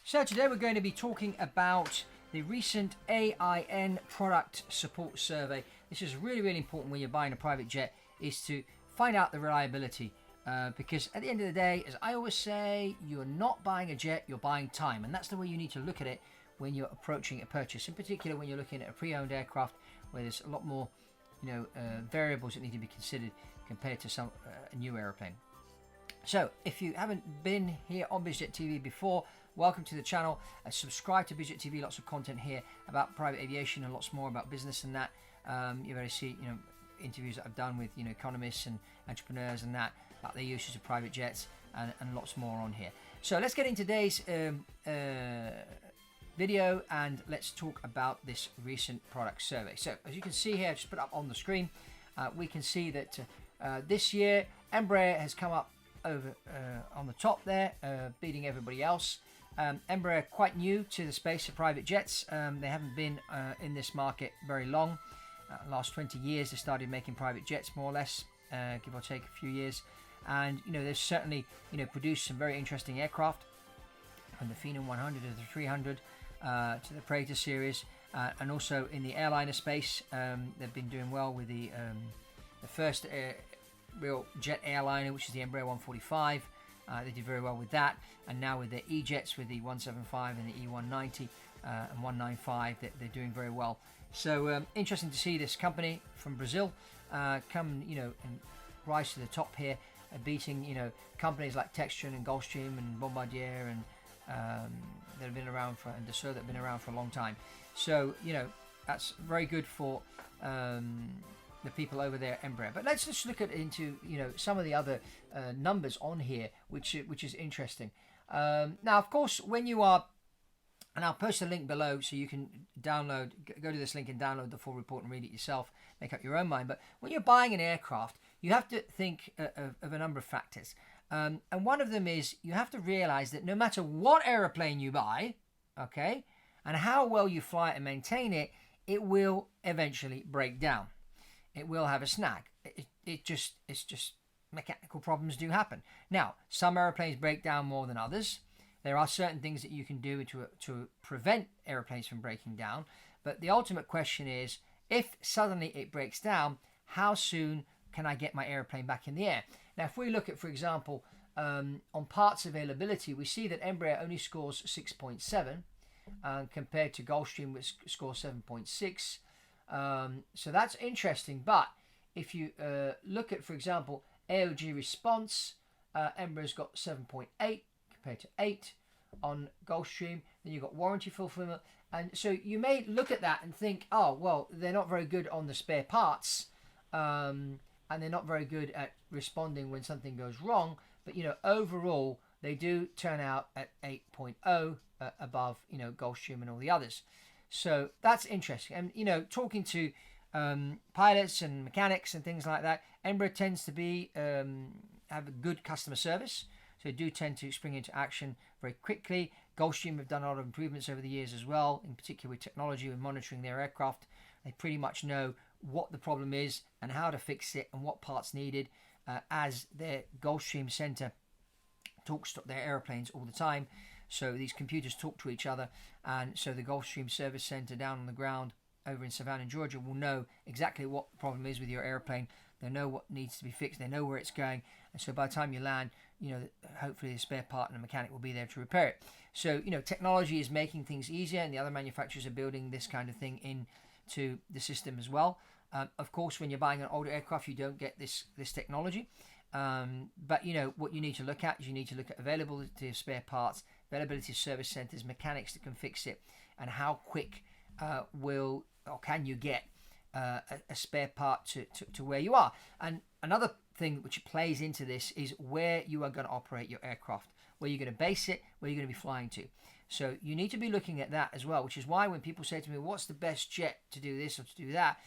So today we're going to be talking about the recent AIN product support survey. This is really important when you're buying a private jet, is to find out the reliability. Because at the end of the day, as I always say, you're not buying a jet, you're buying time. And that's the way you need to look at it when you're approaching a purchase. In particular, when you're looking at a pre-owned aircraft, where there's a lot more variables that need to be considered compared to a new aeroplane. So if you haven't been here on BizJet TV before, welcome to the channel. Subscribe to BizJet TV. Lots of content here about private aviation and lots more about business and that. You're going to see interviews that I've done with economists and entrepreneurs and that about their uses of private jets and lots more on here. So let's get into today's video and let's talk about this recent product survey. So as you can see here, just put up on the screen, we can see that this year Embraer has come up over on the top there, beating everybody else. Embraer are quite new to the space of private jets. They haven't been in this market very long. Last 20 years they started making private jets, more or less, give or take a few years. And they've certainly produced some very interesting aircraft, from the Phenom 100 to the 300 to the Praetor series, and also in the airliner space. They've been doing well with the first real jet airliner, which is the Embraer 145. They did very well with that, and now with their E-jets, with the 175 and the E190 and 195, they're doing very well. So interesting to see this company from Brazil come and rise to the top here, beating companies like Textron and Gulfstream and Bombardier and that have been around for, and Dassault that have been around for a long time. So that's very good for the people over there at Embraer. But let's just look into some of the other numbers on here, which is interesting. Now, of course, when you are, and I'll post a link below so you can go to this link and download the full report and read it yourself, make up your own mind. But when you're buying an aircraft, you have to think of a number of factors. And one of them is you have to realize that no matter what aeroplane you buy, okay, and how well you fly it and maintain it, it will eventually break down. It will have a snag. It's just mechanical problems do happen. Now, some airplanes break down more than others. There are certain things that you can do to prevent airplanes from breaking down. But the ultimate question is, if suddenly it breaks down, how soon can I get my airplane back in the air? Now, if we look at, for example, on parts availability, we see that Embraer only scores 6.7 compared to Gulfstream, which scores 7.6. So that's interesting. But if you look at, for example, AOG response, Embraer's got 7.8 compared to 8 on Gulfstream. Then you've got warranty fulfillment. And so you may look at that and think, oh, well, they're not very good on the spare parts. And they're not very good at responding when something goes wrong. But, overall, they do turn out at 8.0 above, Gulfstream and all the others. So that's interesting. And, talking to pilots and mechanics and things like that, Embraer tends to be have a good customer service. So they do tend to spring into action very quickly. Gulfstream have done a lot of improvements over the years as well, in particular with technology and monitoring their aircraft. They pretty much know what the problem is and how to fix it and what parts needed, as their Gulfstream center talks to their airplanes all the time. So these computers talk to each other, and so the Gulfstream service center down on the ground over in Savannah, Georgia, will know exactly what the problem is with your airplane. They know what needs to be fixed. They know where it's going, and so by the time you land, hopefully the spare part and the mechanic will be there to repair it. So technology is making things easier, and the other manufacturers are building this kind of thing into the system as well. Of course, when you're buying an older aircraft, you don't get this technology. But what you need to look at is you need to look at availability of spare parts, availability of service centers, mechanics that can fix it, and how quick can you get a spare part to where you are. And another thing which plays into this is where you are going to operate your aircraft, where you're going to base it, where you're going to be flying to. So you need to be looking at that as well, which is why when people say to me, what's the best jet to do this or to do that,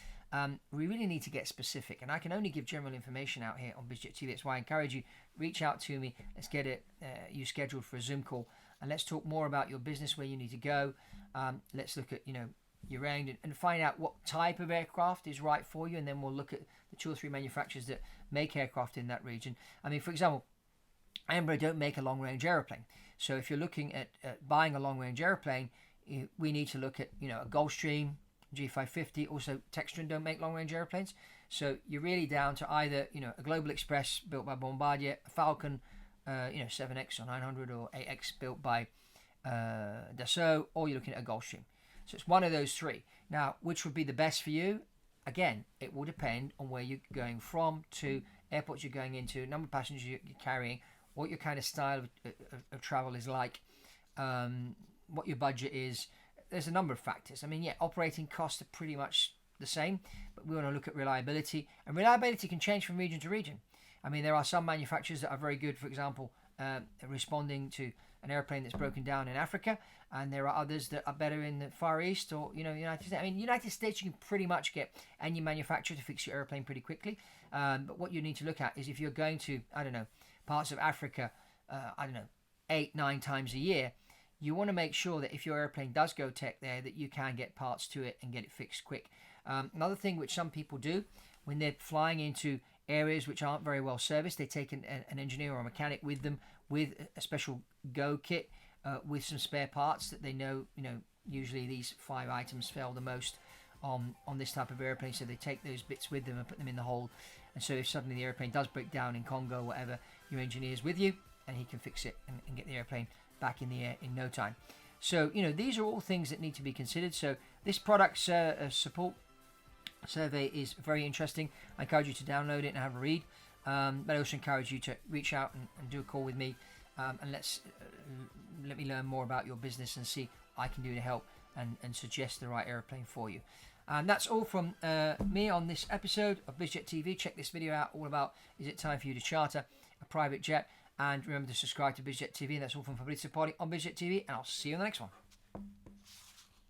we really need to get specific. And I can only give general information out here on BizJet TV. That's why I encourage you, reach out to me. Let's get you scheduled for a Zoom call, and let's talk more about your business, where you need to go. Let's look at your range and find out what type of aircraft is right for you, and then we'll look at the 2 or 3 manufacturers that make aircraft in that region. I mean, for example, Embraer don't make a long-range aeroplane. So if you're looking at buying a long-range aeroplane, we need to look at, a Gulfstream, G550. Also, Textron don't make long-range airplanes. So you're really down to either, a Global Express built by Bombardier, a Falcon, 7X or 900 or 8X built by Dassault, or you're looking at a Gulfstream. So it's one of those three. Now, which would be the best for you? Again, it will depend on where you're going from, to airports you're going into, number of passengers you're carrying, what your kind of style of travel is like, what your budget is. There's a number of factors. I mean, yeah, operating costs are pretty much the same, but we want to look at reliability. And reliability can change from region to region. I mean, there are some manufacturers that are very good, for example, responding to an airplane that's broken down in Africa, and there are others that are better in the Far East or, United States. I mean, United States, you can pretty much get any manufacturer to fix your airplane pretty quickly. But what you need to look at is if you're going to, parts of Africa, 8-9 times a year, you want to make sure that if your airplane does go tech there, that you can get parts to it and get it fixed quick. Another thing which some people do when they're flying into areas which aren't very well serviced, they take an engineer or a mechanic with them with a special go kit with some spare parts that they know, usually these 5 items fail the most on this type of airplane, so they take those bits with them and put them in the hold. And so if suddenly the airplane does break down in Congo or whatever, your engineer's with you and he can fix it and get the airplane back in the air in no time. So, these are all things that need to be considered. So this product support survey is very interesting. I encourage you to download it and have a read. But I also encourage you to reach out and do a call with me, and let me learn more about your business and see what I can do to help and suggest the right airplane for you. And that's all from me on this episode of BizJet TV. Check this video out all about, is it time for you to charter a private jet? And remember to subscribe to BizJet TV. And that's all from Fabrizio Party on BizJet TV, and I'll see you in the next one.